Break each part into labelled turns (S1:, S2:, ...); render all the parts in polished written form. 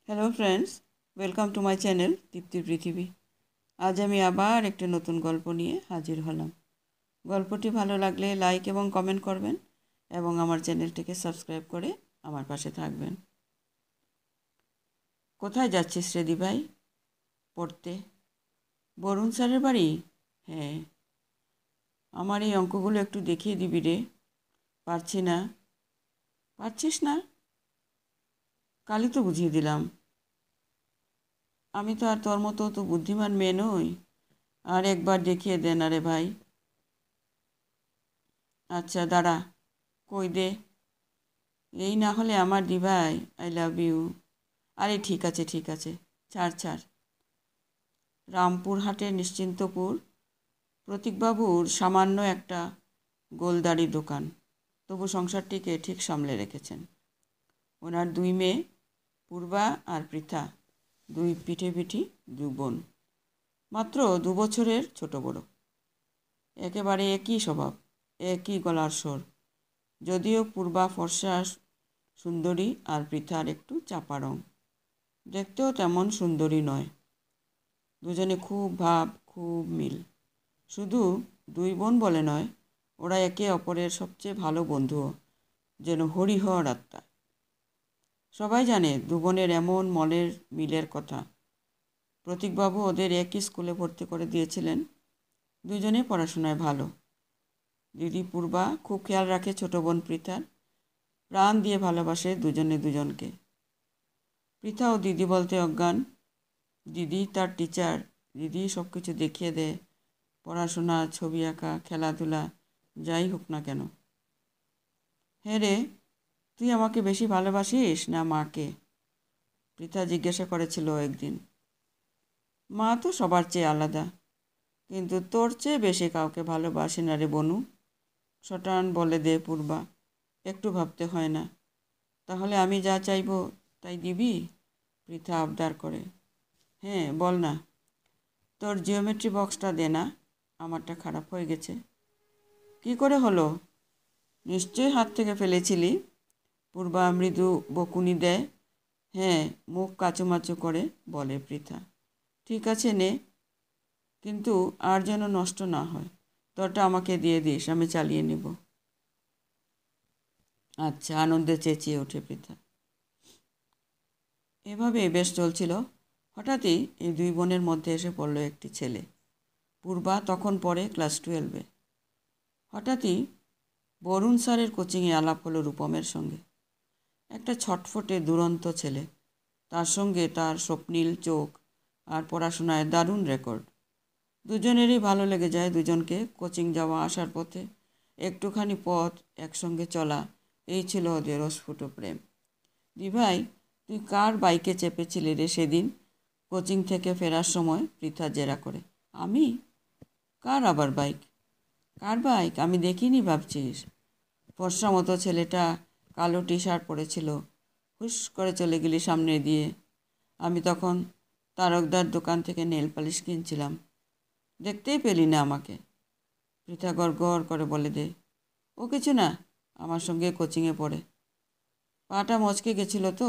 S1: Hello friends, welcome to my channel দীপ্তির পৃথিবী। আজ আমি আবার একটা নতুন গল্প নিয়ে হাজির হলাম। গল্পটি ভালো লাগলে লাইক এবং কমেন্ট করবেন এবং আমার চ্যানেলটিকে সাবস্ক্রাইব করে আমার পাশে থাকবেন। কোথায় যাচ্ছিস রে দিভাই? পড়তে? বরুণ স্যারের বাড়ি? হ্যাঁ। আমার এই অঙ্কগুলো একটু দেখিয়ে দিবি রে। পারছি না। পারছিস না? কালই তো বুঝিয়ে দিলাম। আমি তো আর তোর মতো তো বুদ্ধিমান মেয়ে নই। আর একবার দেখিয়ে দে না রে ভাই। আচ্ছা দাঁড়া, কই দে। এই না হলে আমার দিভাই, আই লাভ ইউ। আরে ঠিক আছে ঠিক আছে, ছাড় ছাড়। রামপুরহাটের নিশ্চিন্তপুর প্রতীকবাবুর সামান্য একটা গোলদারি দোকান, তবু সংসারটিকে ঠিক সামলে রেখেছেন। ওনার দুই মেয়ে, পূর্বা আর পৃথা, দুই পিঠি দু বোন, মাত্র 2 বছরের ছোট বড়। একেবারে একই স্বভাব, একই গলার স্বর। যদিও পূর্বা ফর্সা সুন্দরী আর পৃথার একটু চাপা রং। দেখতেও তেমন সুন্দরী নয়। দুজনে খুব ভাব, খুব মিল। শুধু দুই বোন বলে নয়, ওরা একে অপরের সবচেয়ে ভালো বন্ধুও, যেন হরিহর আত্মা। সবাই জানে দু বোনের এমন মনের মিলের কথা। প্রতীকবাবু ওদের একই স্কুলে ভর্তি করে দিয়েছিলেন। দুজনেই পড়াশোনায় ভালো। দিদি পূর্বা খুব খেয়াল রাখে ছোট বোন পৃথার। প্রাণ দিয়ে ভালোবাসে দুজনে দুজনকে। পৃথা ও দিদি বলতে অজ্ঞান। দিদি তার টিচার, দিদি সব কিছু দেখিয়ে দেয়। পড়াশোনা, ছবি আঁকা, খেলাধুলা, যাই হোক না কেন। হ্যাঁ রে, তুই আমাকে বেশি ভালোবাসিস না মাকে? পৃথা জিজ্ঞাসা করেছিল একদিন। মা তো সবার চেয়ে আলাদা, কিন্তু তোর চেয়ে বেশি কাউকে ভালোবাসি না রে বনু। শটান বলে দে পূর্বা, একটু ভাবতে হয় না। তাহলে আমি যা চাইবো তাই দিবি? পৃথা আবদার করে। হ্যাঁ বল না। তোর জিওমেট্রি বক্সটা দে না, আমারটা খারাপ হয়ে গেছে। কি করে হলো? নিশ্চয়ই হাত থেকে ফেলেছিলি। পূর্বা মৃদু বকুনি দেয়। হ্যাঁ, মুখ কাচুমাচু করে বলে পৃথা। ঠিক আছে নে, কিন্তু আর যেন নষ্ট না হয়। তোরটা আমাকে দিয়ে দিস, আমি চালিয়ে নেব। আচ্ছা, আনন্দে চেঁচিয়ে ওঠে পৃথা। এভাবে বেশ চলছিল। হঠাৎই এই দুই বোনের মধ্যে এসে পড়ল একটি ছেলে। পূর্বা তখন পড়ে ক্লাস 12-এ। হঠাৎই বরুণ স্যারের কোচিংয়ে আলাপ হলো রূপমের সঙ্গে। একটা ছটফটে দুরন্ত ছেলে, তার সঙ্গে তার স্বপ্নীল চোখ আর পড়াশোনায় দারুণ রেকর্ড। দুজনেরই ভালো লেগে যায় দুজনকে। কোচিং যাওয়া আসার পথে একটুখানি পথ একসঙ্গে চলা, এই ছিল ওদের অস্ফুট প্রেম। দিভাই, তুই কার বাইকে চেপেছিলি রে সেদিন কোচিং থেকে ফেরার সময়? পৃথা জেরা করে। আমি? কার আবার বাইক? কার বাইক আমি দেখিনি ভাবছিস? ফর্সা মতো ছেলেটা, কালো টি শার্ট পরেছিল। হুস করে চলে গেলি সামনে দিয়ে। আমি তখন তারকদার দোকান থেকে নেল পালিশ কিনছিলাম। দেখতেই পেলি না আমাকে? পৃথা গড় করে বলে দে। ও কিছু না, আমার সঙ্গে কোচিংয়ে পড়ে। পাটা মচকে গেছিল তো,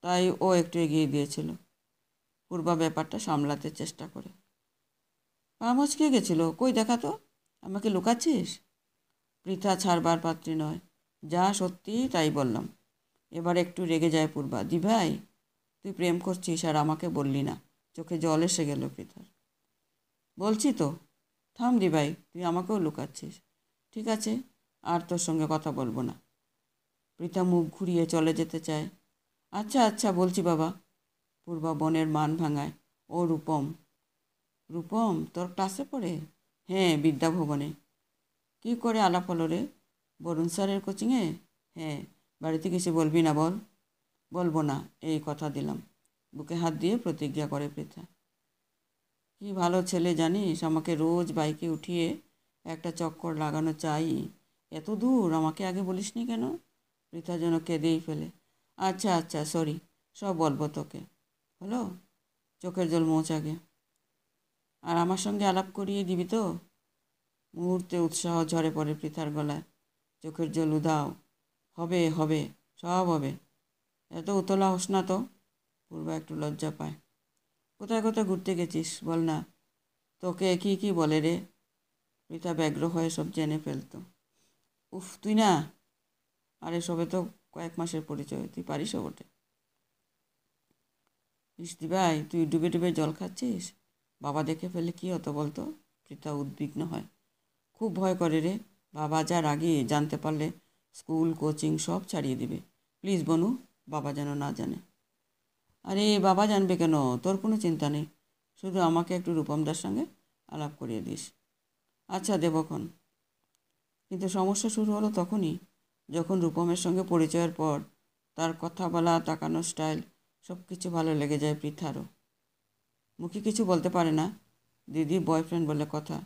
S1: তাই ও একটু এগিয়ে দিয়েছিল। পূর্বা ব্যাপারটা সামলাতে চেষ্টা করে। পা মচকে গেছিল? কই দেখা তো, আমাকে লুকাচ্ছিস? পৃথা ছাড়বার পাত্রী নয়। যা সত্যি তাই বললাম। এবার একটু রেগে যায় পূর্বা। দিভাই, তুই প্রেম করছিস আর আমাকে বললি না? চোখে জল এসে গেল পৃথার। বলছি তো। থাম দিভাই, তুই আমাকেও লুকাচ্ছিস। ঠিক আছে, আর তোর সঙ্গে কথা বলবো না। পৃথা মুখ ঘুরিয়ে চলে যেতে চায়। আচ্ছা আচ্ছা বলছি বাবা। পূর্বা বনের মান ভাঙায়। ও রূপম? রূপম তোর ক্লাসে পড়ে? হ্যাঁ, বিদ্যাভবনে। কী করে আলাপ হলো রে? বরুণ স্যারের কোচিংয়ে? হ্যাঁ। বাড়িতে কিছু বলবি না বল। বলবো না, এই কথা দিলাম। বুকে হাত দিয়ে প্রতিজ্ঞা করে পৃথা। কি ভালো ছেলে জানিস, আমাকে রোজ বাইকে উঠিয়ে একটা চক্কর লাগানো চাই। এত দূর আমাকে আগে বলিসনি কেন? পৃথা যেন কেঁদেই ফেলে। আচ্ছা আচ্ছা সরি, সব বলবো তোকে। হলো? চোখের জল মোছ আগে। আর আমার সঙ্গে আলাপ করিয়ে দিবি তো? মুহূর্তে উৎসাহ ঝরে পড়ে পৃথার গলায়। চোখের জল উধাও। হবে হবে, সব হবে। এত উতলা হোস না তো। পূর্বা একটু লজ্জা পায়। কোথায় কোথায় ঘুরতে গেছিস বল না? তোকে কি কি বলে রে? পৃথা ব্যগ্র হয়ে সব জেনে ফেলত। উফ, তুই না! আরে সবে তো কয়েক মাসের পরিচয়, তুই পারিসও বটে। ইসদি ভাই, তুই ডুবে ডুবে জল খাচ্ছিস? বাবা দেখে ফেলে কি হতো বলতো? পৃথা উদ্বিগ্ন হয়। খুব ভয় করে রে। বাবা যার আগে জানতে পারলে স্কুল কোচিং সব ছাড়িয়ে দিবে। প্লিজ বনু, বাবা যেন না জানে। আরে বাবা জানবে কেন? তোর কোনো চিন্তা নেই, শুধু আমাকে একটু রূপমদার সঙ্গে আলাপ করিয়ে দিস। আচ্ছা দেবক্ষণ। কিন্তু সমস্যা শুরু হলো তখনই, যখন রূপমের সঙ্গে পরিচয়ের পর তার কথা বলা, তাকানোর স্টাইল সব কিছু ভালো লেগে যায় পৃথারও। মুখে কিছু বলতে পারে না, দিদি বয়ফ্রেন্ড বলে কথা।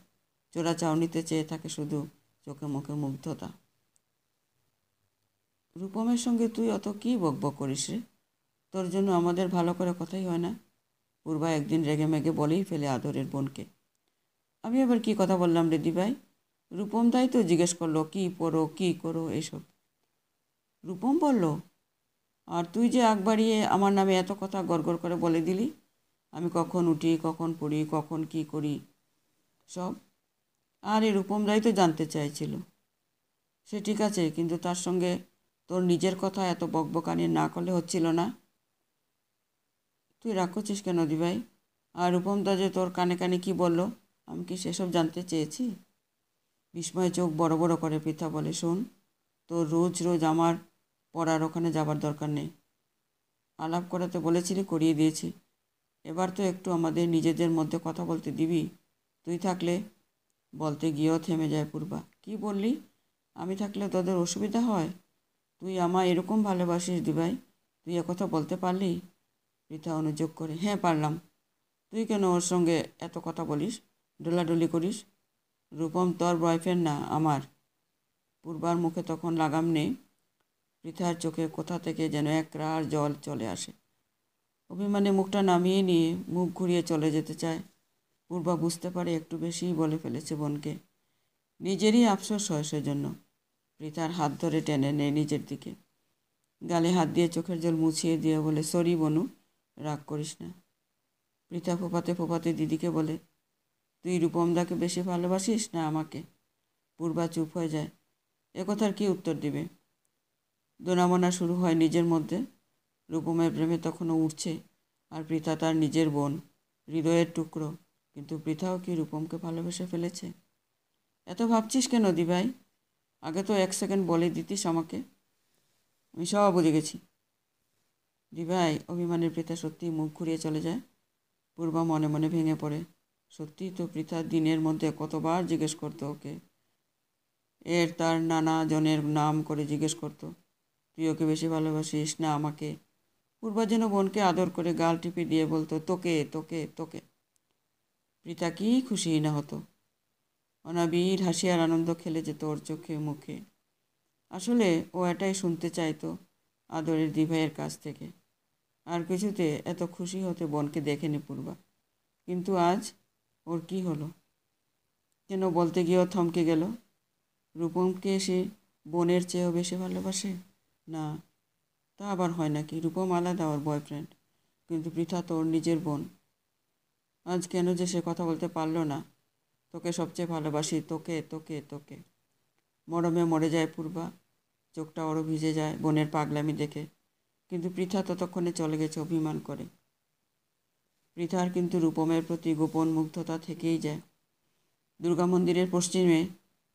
S1: চোরাচাউনিতে চেয়ে থাকে শুধু, চোখে মুখে মুগ্ধতা। রূপমের সঙ্গে তুই অত কী বকবক করিস রে? তোর জন্য আমাদের ভালো করে কথাই হয় না। পূর্বা একদিন রেগে মেগে বলেই ফেলে আদরের বোনকে। আমি আবার কি কথা বললাম রে দিভাই? রূপম তাই তো জিজ্ঞেস করলো কী পড়ো কী করো এইসব। রূপম বলল? আর তুই যে আগ বাড়িয়ে আমার নামে এত কথা গড়গড় করে বলে দিলি, আমি কখন উঠি, কখন পড়ি, কখন কি করি সব। আর এই রূপমরাই তো জানতে চাইছিল। সে ঠিক আছে, কিন্তু তার সঙ্গে তোর নিজের কথা এত বকবকানি না করলে হচ্ছিল না। তুই রাগ করছিস কেন দিভাই? আর রূপমদা যে তোর কানে কানে কি বলল, আমি কি সেসব জানতে চেয়েছি? বিস্ময়ে চোখ বড় বড় করে পৃথা বলে, শোন, তোর রোজ রোজ আমার পড়ার ওখানে যাবার দরকার নেই। আলাপ করাতে বলেছিলি, করিয়ে দিয়েছি। এবার তো একটু আমাদের নিজেদের মধ্যে কথা বলতে দিবি? তুই থাকলে। বলতে গিয়েও থেমে যায় পূর্বা। কি বললি? আমি থাকলে তোদের অসুবিধা হয়? তুই আমায় এরকম ভালোবাসিস দিভাই, তুই একথা বলতে পারলি? পৃথা অনুযোগ করে, হ্যাঁ পারলাম। তুই কেন ওর সঙ্গে এত কথা বলিস, ডোলাডলি করিস? রূপম তোর বয়ফ্রেন্ড না, আমার। পূর্বার মুখে তখন লাগাম নেই। পৃথার চোখে কোথা থেকে যেন একরার জল চলে আসে। অভিমানে মুখটা নামিয়ে নিয়ে মুখ ঘুরিয়ে চলে যেতে চায়। পূর্বা বুঝতে পারে একটু বেশিই বলে ফেলেছে বোনকে। নিজেরই আফসোস হয় সেজন্য। পৃথার হাত ধরে টেনে নেয় নিজের দিকে। গালে হাত দিয়ে চোখের জল মুছিয়ে দিয়ে বলে, সরি বনু, রাগ করিস না। পৃথা ফোপাতে ফোপাতে দিদিকে বলে, তুই রূপমদাকে বেশি ভালোবাসিস না আমাকে? পূর্বা চুপ হয়ে যায়। একথার কি উত্তর দিবে? দোনামোনা শুরু হয় নিজের মধ্যে। রূপমের প্রেমে তখনও উঠছে, আর পৃথা তার নিজের বোন, হৃদয়ের টুকরো। কিন্তু পৃথাও কি রূপমকে ভালোবেসে ফেলেছে? এত ভাবছিস কেন দিভাই? আগে তো এক সেকেন্ড বলে দিতিস আমাকে। আমি সব বুঝে গেছি। দিভাই, অভিমানের পৃথা সত্যিই মুখ ঘুরিয়ে চলে যায়। পূর্বা মনে মনে ভেঙে পড়ে। সত্যিই তো পৃথা দিনের মধ্যে কতবার জিজ্ঞেস করতো ওকে। তার নানা জনের নাম করে জিজ্ঞেস করতো, তুই ওকে বেশি ভালোবাসিস না আমাকে? পূর্বা যেন বোনকে আদর করে গাল টিপে দিয়ে বলতো, তোকে তোকে তোকে। পৃথা কি খুশি না হতো! অনাবির হাসি আর আনন্দ খেলে যেত ওর চোখে মুখে। আসলে ও এটাই শুনতে চাইতো আদরের দিভাইয়ের কাছ থেকে। আর কিছুতে এত খুশি হতে বোনকে দেখেনি পূর্বা। কিন্তু আজ ওর কি হলো? কেন বলতে গিয়েও থমকে গেল। রূপমকে সে বোনের চেয়েও বেশি ভালোবাসে? না, তা আবার হয় নাকি? রূপম আলাদা, ওর বয়ফ্রেন্ড, কিন্তু পৃথা তো ওর নিজের বোন। আজ কেন যে সে কথা বলতে পারলো না, তোকে সবচেয়ে ভালোবাসি, তোকে তোকে তোকে। মরমে মরে যায় পূর্বা। চোখটা ওরও ভিজে যায় বোনের পাগলামি দেখে। কিন্তু পৃথা ততক্ষণে চলে গেছে অভিমান করে। পৃথার কিন্তু রূপমের প্রতি গোপন মুগ্ধতা থেকেই যায়। দুর্গা মন্দিরের পশ্চিমে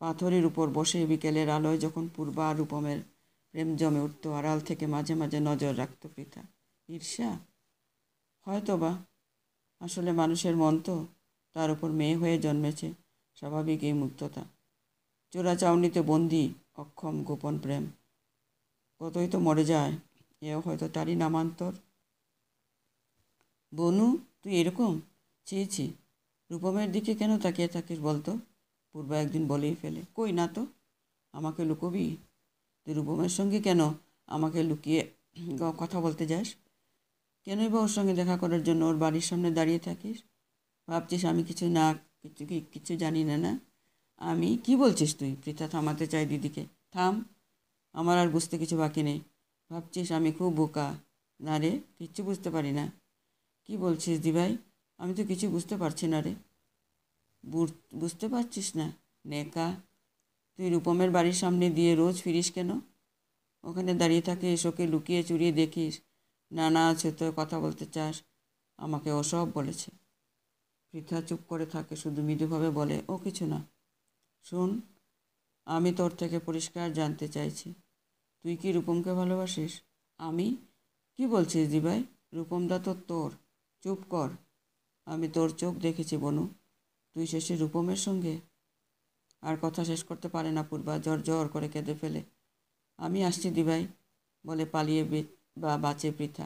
S1: পাথরের উপর বসে বিকেলের আলোয় যখন পূর্বা আর রূপমের প্রেম জমে উঠত, আড়াল থেকে মাঝে মাঝে নজর রাখত পৃথা। ঈর্ষা? হয়তো বা। আসলে মানুষের মন তো, তার উপর মেয়ে হয়ে জন্মেছে, স্বাভাবিক এই মুগ্ধতা। চোরাচাউনিতে বন্দি অক্ষম গোপন প্রেম কতই তো মরে যায়, এও হয়তো তারই নামান্তর। বনু, তুই এরকম? চেয়েছি। রূপমের দিকে কেন তাকিয়ে থাকিস বলতো? পূর্বা একদিন বলেই ফেলে, কই না তো। আমাকে লুকোবি? তুই রূপমের সঙ্গে কেন আমাকে লুকিয়ে কথা বলতে যাস? কেনই বা ওর সঙ্গে দেখা করার জন্য ওর বাড়ির সামনে দাঁড়িয়ে থাকিস? ভাবছিস আমি কিছু না, কিছু জানি না? না, আমি কি বলছিস তুই? পৃথা থামাতে চাই দিদিকে। থাম, আমার আর বুঝতে কিছু বাকি নেই। ভাবছিস আমি খুব বোকা? না রে, কিচ্ছু বুঝতে পারি না। কি বলছিস দিভাই? আমি তো কিছু বুঝতে পারছি না রে। বুঝতে পারছিস না? নেকা, তুই রূপমের বাড়ির সামনে দিয়ে রোজ ফিরিস কেন? ওখানে দাঁড়িয়ে থাকিস, ওকে লুকিয়ে চুরিয়ে দেখিস, নানা আছে তো কথা বলতে চাস। আমাকে ওসব বলেছে। পৃথা চুপ করে থাকে, শুধু মৃদুভাবে বলে, ও কিছু না। শোন, আমি তোর থেকে পরিষ্কার জানতে চাইছি, তুই কি রূপমকে ভালোবাসিস? আমি? কি বলছিস দিভাই? রূপমদা তো তোর। চুপ কর। আমি তোর চোখ দেখেছি বনু। তুই শেষে রূপমের সঙ্গে। আর কথা শেষ করতে পারে না পূর্বা, জ্বর জ্বর করে কেঁদে ফেলে। আমি আসছি দিভাই বলে পালিয়ে বাঁচে পৃথা।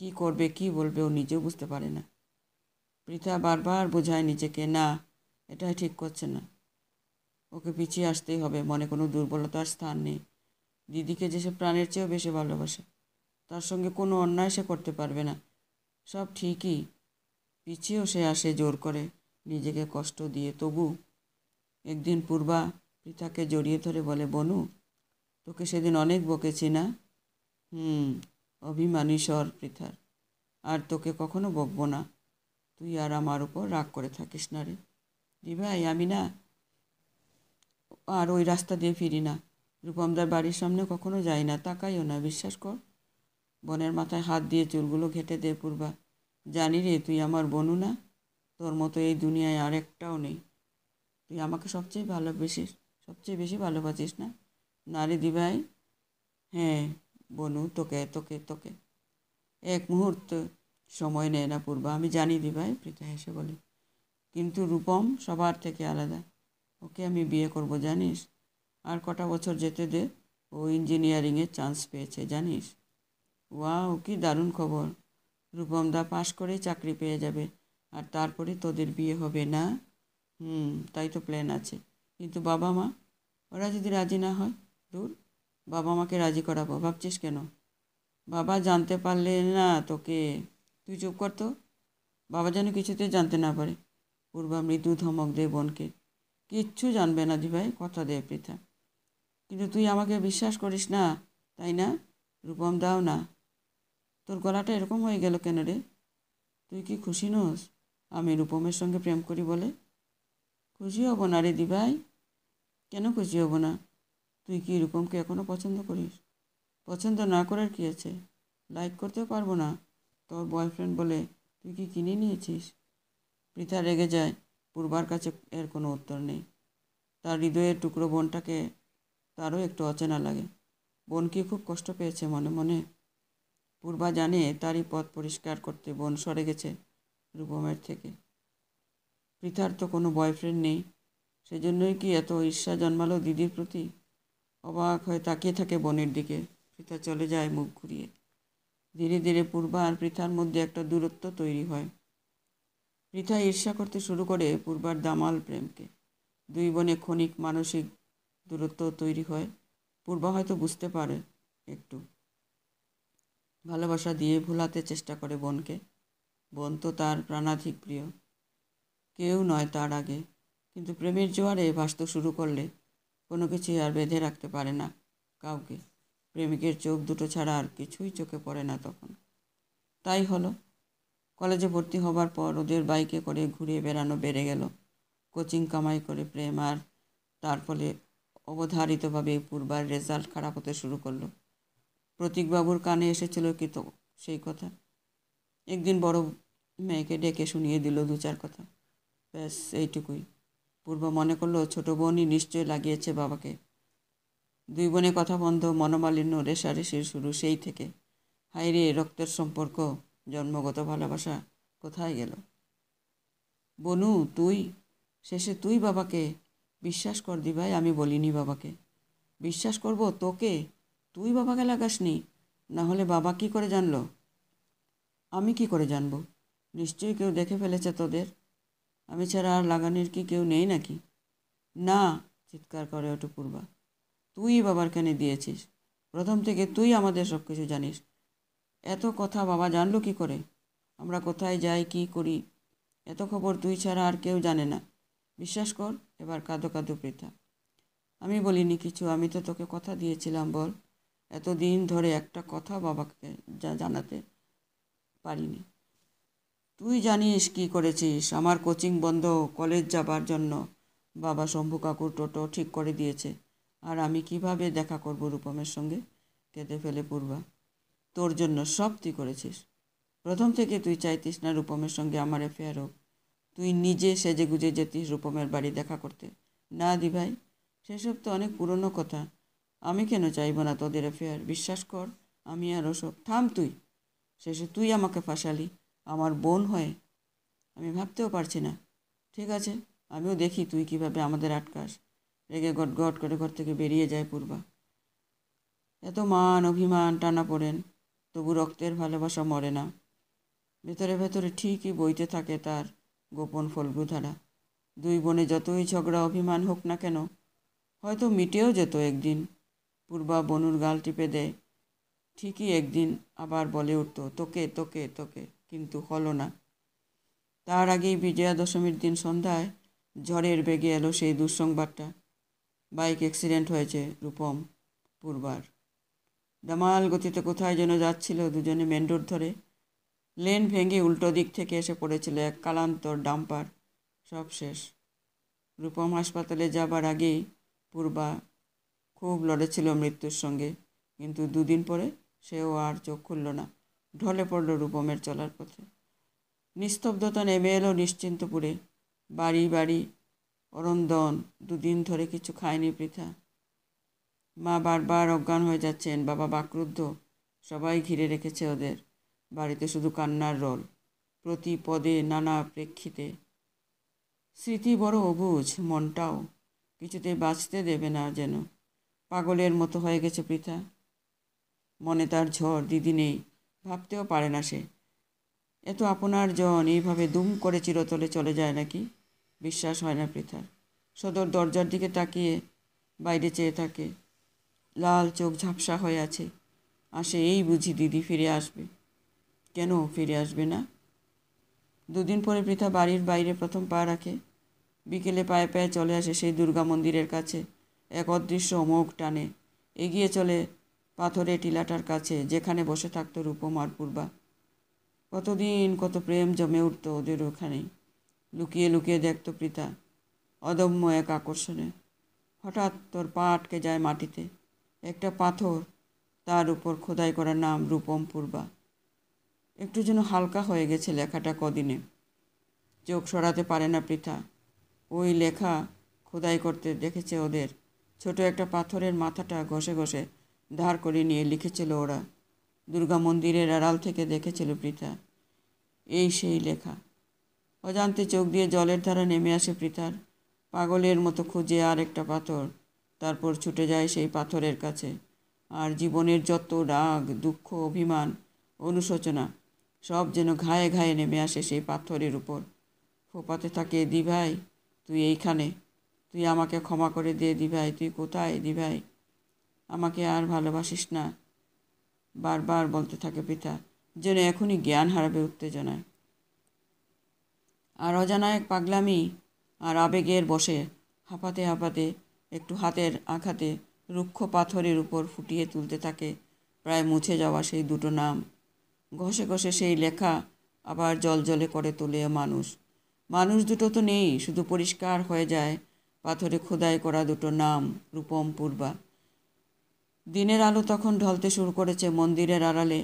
S1: কি করবে কি বলবে ও নিজেও বুঝতে পারে না। পৃথা বারবার বোঝায় নিজেকে, না, এটাই ঠিক করছে না, ওকে পিছিয়ে আসতেই হবে। মনে কোনো দুর্বলতার স্থান নেই। দিদিকে যে সে প্রাণের চেয়েও বেশি ভালোবাসে, তার সঙ্গে কোনো অন্যায় সে করতে পারবে না। সব ঠিকই, পিছিয়েও সে আসে জোর করে, নিজেকে কষ্ট দিয়ে। তবু একদিন পূর্বা পৃথাকে জড়িয়ে ধরে বলে, বনু, তোকে সেদিন অনেক বকেছি না? হুম। অভিমানী স্বর পৃথার। আর তোকে কখনো বকবো না। তুই আর আমার উপর রাগ করে থাকিস না রে। দিভাই, আমি না আর ওই রাস্তা দিয়ে ফিরি না। রূপমদার বাড়ির সামনে কখনো যাই না, তাকাইও না, বিশ্বাস কর। বনের মাথায় হাত দিয়ে চুলগুলো ঘেঁটে দে পূর্বা। জানি রে, তুই আমার বনু না? তোর মতো এই দুনিয়ায় আর একটাও নেই। তুই আমাকে সবচেয়ে বেশি ভালোবাসিস না? না রে দিভাই। হ্যাঁ বনু, তোকে তোকে তোকে। এক মুহূর্ত সময় নেয় না পূর্বা। আমি জানি দিভাই, পৃথা হেসে বলে, কিন্তু রূপম সবার থেকে আলাদা। ওকে আমি বিয়ে করব, জানিস? আর কটা বছর যেতে দে, ও ইঞ্জিনিয়ারিংয়ের চান্স পেয়েছে, জানিস? ওয়াও, কি দারুণ খবর! রূপমদা পাশ করেই চাকরি পেয়ে যাবে, আর তারপরে তোদের বিয়ে হবে না? তাই তো প্ল্যান আছে। কিন্তু বাবা মা, ওরা যদি রাজি না হয়? দূর, বাবা মাকে রাজি করাবো ভাবছিস কেন? বাবা জানতে পারলে না তোকে। তুই চুপ কর তো। বাবা যেন কিছুতেই জানতে না পারে। পূর্বা মৃদু ধমক দে বোনকে। কিচ্ছু জানবে না দিভাই, কথা দে পৃথা। কিন্তু তুই আমাকে বিশ্বাস করিস না, তাই না? রূপম দাও না। তোর গলাটা এরকম হয়ে গেল কেন রে? তুই কি খুশি নোস আমি রূপমের সঙ্গে প্রেম করি বলে? খুশি হব না রে দিভাই। কেন খুশি হব না? তুই কি রূপমকে এখনও পছন্দ করিস? পছন্দ না করার কী আছে? লাইক করতেও পারবো না তোর বয়ফ্রেন্ড বলে তুই কি কিনে নিয়েছিস? পৃথা রেগে যায়। পূর্বার কাছে এর কোনো উত্তর নেই। তার হৃদয়ের টুকরো বোনটাকে তারও একটু অচেনা লাগে। বোন কি খুব কষ্ট পেয়েছে মনে মনে? পূর্বা জানে তারই পথ পরিষ্কার করতে বোন সরে গেছে রূপমের থেকে। পৃথার তো কোনো বয়ফ্রেন্ড নেই, সেজন্যই কি এত ঈর্ষা জন্মালো দিদির প্রতি? অবাক হয়ে তাকিয়ে থাকে বোনের দিকে। পৃথা চলে যায় মুখ ঘুরিয়ে। ধীরে ধীরে পূর্বা আর পৃথার মধ্যে একটা দূরত্ব তৈরি হয়। পৃথা ঈর্ষা করতে শুরু করে পূর্বার দামাল প্রেমকে। দুই বোনে ক্ষণিক মানসিক দূরত্ব তৈরি হয়। পূর্বা হয়তো বুঝতে পারে একটু, ভালোবাসা দিয়ে ভুলাতে চেষ্টা করে বোনকে। বোন তো তার প্রাণাধিক প্রিয়, কেউ নয় তার আগে। কিন্তু প্রেমের জোয়ারে ভাসতে শুরু করলে কোনো কিছুই আর বেঁধে রাখতে পারে না কাউকে। প্রেমিকের চোখ দুটো ছাড়া আর কিছুই চোখে পড়ে না তখন। তাই হলো, কলেজে ভর্তি হবার পর ওদের বাইকে করে ঘুরে বেড়ানো বেড়ে গেল। কোচিং কামাই করে প্রেম, আর তার ফলে অবধারিতভাবে পূর্বার রেজাল্ট খারাপ হতে শুরু করলো। প্রতীকবাবুর কানে এসেছিল কি তো সেই কথা। একদিন বড় মেয়েকে ডেকে শুনিয়ে দিল দু চার কথা, ব্যাস এইটুকুই। পূর্ব মনে করলো ছোট বোনই নিশ্চয় লাগিয়েছে বাবাকে। দুই বোনে কথা বন্ধ, মনোমালিন্য, রেষারেষির শুরু সেই থেকে। হায় রে, রক্তের সম্পর্ক, জন্মগত ভালোবাসা কোথায় গেল? বনু, তুই শেষে তুই বাবাকে বিশ্বাস কর দিভাই, আমি বলিনি বাবাকে। বিশ্বাস করব তোকে? তুই বাবাকে লাগাসনি? না হলে বাবা কি করে জানলো? আমি কি করে জানবো? নিশ্চয়ই কেউ দেখে ফেলেছে তোদের। আমি ছাড়া আর লাগানির কি কেউ নেই নাকি? না, চিৎকার করে ওঠে পূর্বা। তুই বাবার কানে দিয়েছিস। প্রথম থেকে তুই আমাদের সব কিছু জানিস। এত কথা বাবা জানলো কি করে? আমরা কোথায় যাই, কি করি, এত খবর তুই ছাড়া আর কেউ জানে না। বিশ্বাস কর। এবার কাঁদো কাঁদো পৃথা। আমি বলিনি কিছু, আমি তো তোকে কথা দিয়েছিলাম বল। এতদিন ধরে একটা কথা বাবাকে জানাতে পারিনি। তুই জানিস কি করেছিস? আমার কোচিং বন্ধ, কলেজ যাবার জন্য বাবা শম্ভু কাকুর টোটো ঠিক করে দিয়েছে। আর আমি কিভাবে দেখা করব রূপমের সঙ্গে? কেঁদে ফেলে পূর্বা। তোর জন্য সব তুই করেছিস। প্রথম থেকে তুই চাইতিস না রূপমের সঙ্গে আমার অ্যাফেয়ার হোক। তুই নিজে সেজেগুজে যেতিস রূপমের বাড়ি দেখা করতে। না দি ভাই, সেসব তো অনেক পুরনো কথা। আমি কেন চাইব না তোদের অ্যাফেয়ার? বিশ্বাস কর, আমি আর ওসব। থাম তুই। শেষে তুই আমাকে ফাঁসালি আমার বোন হয়ে। আমি ভাবতেও পারছি না। ঠিক আছে, আমিও দেখি তুই কিভাবে আমাদের আটকাস। রেগে গটগট করে ঘর থেকে বেরিয়ে যায় পূর্বা। এত মান অভিমান টানা পড়েন, তবু রক্তের ভালোবাসা মরে না। ভেতরে ভেতরে ঠিকই বইতে থাকে তার গোপন ফল্গুধারা। দুই বোনে যতই ঝগড়া অভিমান হোক না কেন, হয়তো মিটেও যেত একদিন। পূর্বা বনুর গাল টিপে দেয়। ঠিকই একদিন আবার বলে উঠত, তোকে তোকে তোকে, কিন্তু হলো না। তার আগেই বিজয়া দশমীর দিন সন্ধ্যায় ঝড়ের বেগে এলো সেই দুঃসংবাদটা। বাইক অ্যাক্সিডেন্ট হয়েছে রূপম পূর্বার। দামাল গতিতে কোথায় যেন যাচ্ছিল দুজনে মেন রোড ধরে। লেন ভেঙে উল্টো দিক থেকে এসে পড়েছিল এক কালান্তর ডাম্পার। সব শেষ। রূপম হাসপাতালে যাবার আগেই পূর্বা খুব লড়েছিল মৃত্যুর সঙ্গে, কিন্তু দুদিন পরে সেও আর চোখ খুলল না। ঢলে পড়ল রূপমের চলার পথে। নিস্তব্ধতা নেমে এলো নিশ্চিন্তপুরে। বাড়ি বাড়ি অরন্দন। দুদিন ধরে কিছু খায়নি পৃথা। মা বারবার অজ্ঞান হয়ে যাচ্ছেন, বাবা বাকরুদ্ধ। সবাই ঘিরে রেখেছে ওদের। বাড়িতে শুধু কান্নার রোল, প্রতি পদে নানা প্রেক্ষিতে। স্মৃতি বড় অবুঝ, মনটাও কিছুতে বাঁচতে দেবে না যেন। পাগলের মতো হয়ে গেছে পৃথা। মনে তার ঝড়, দিদি নেই, ভাবতেও পারে না সে। এত আপনার জন এইভাবে দুম করে চিরতলে চলে যায় নাকি? বিশ্বাস হয় না পৃথার। সদর দরজার দিকে তাকিয়ে বাইরে চেয়ে থাকে। লাল চোখ ঝাপসা হয়ে আছে। আসে এই বুঝি দিদি ফিরে আসবে। কেন ফিরে আসবে না? দুদিন পরে পৃথা বাড়ির বাইরে প্রথম পা রাখে। বিকেলে পায়ে পায়ে চলে আসে সেই দুর্গা মন্দিরের কাছে। এক অদৃশ্য অমোঘ টানে এগিয়ে চলে পাথরের টিলাটার কাছে, যেখানে বসে থাকতো রূপম আর পূর্বা। কতদিন কত প্রেম জমে উঠত ওদের ওখানেই। লুকিয়ে লুকিয়ে দেখত পৃথা, অদম্য এক আকর্ষণে। হঠাৎ তোর পা আটকে যায় মাটিতে। একটা পাথর, তার উপর খোদাই করা নাম রূপম পূর্বা। একটু যেন হালকা হয়ে গেছে লেখাটা কদিনে। চোখ সরাতে পারে না পৃথা। ওই লেখা খোদাই করতে দেখেছে ওদের। ছোট একটা পাথরের মাথাটা ঘষে ঘষে ধার করে নিয়ে লিখেছিল ওরা। দুর্গা মন্দিরের আড়াল থেকে দেখেছিল পৃথা। এই সেই লেখা। অজান্তে চোখ দিয়ে জলের ধারা নেমে আসে পৃথার। পাগলের মতো খুঁজে আর একটা পাথর, তারপর ছুটে যায় সেই পাথরের কাছে। আর জীবনের যত রাগ, দুঃখ, অভিমান, অনুশোচনা সব যেন ঘায়ে ঘায়ে নেমে আসে সেই পাথরের উপর। ফোপাতে থাকে, দিভাই তুই এইখানে, তুই আমাকে ক্ষমা করে দে দিভাই, তুই কোথায় দিভাই, আমাকে আর ভালোবাসিস না। বারবার বলতে থাকে পৃথা, যেন এখনই জ্ঞান হারাবে উত্তেজনায়। আর অজানা এক পাগলামি আর আবেগের বশে হাঁপাতে হাঁপাতে একটু হাতের আঘাতে রুক্ষ পাথরের উপর ফুটিয়ে তুলতে থাকে প্রায় মুছে যাওয়া সেই দুটো নাম। ঘষে ঘষে সেই লেখা আবার জলজলে করে তোলে মানুষ। মানুষ দুটো তো নেই, শুধু পরিষ্কার হয়ে যায় পাথরে খোদাই করা দুটো নাম, রূপম পূর্বা। দিনের আলো তখন ঢলতে শুরু করেছে মন্দিরের আড়ালে।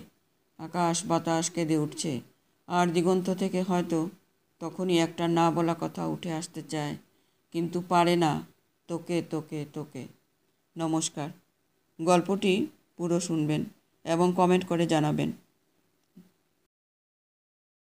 S1: আকাশ বাতাস কেঁদে উঠছে। আর দিগন্ত থেকে হয়তো তখনই একটা না বলা কথা উঠে আসতে চায়, কিন্তু পারে না। তোকে তোকে তোকে। নমস্কার। গল্পটি পুরো শুনবেন এবং কমেন্ট করে জানাবেন।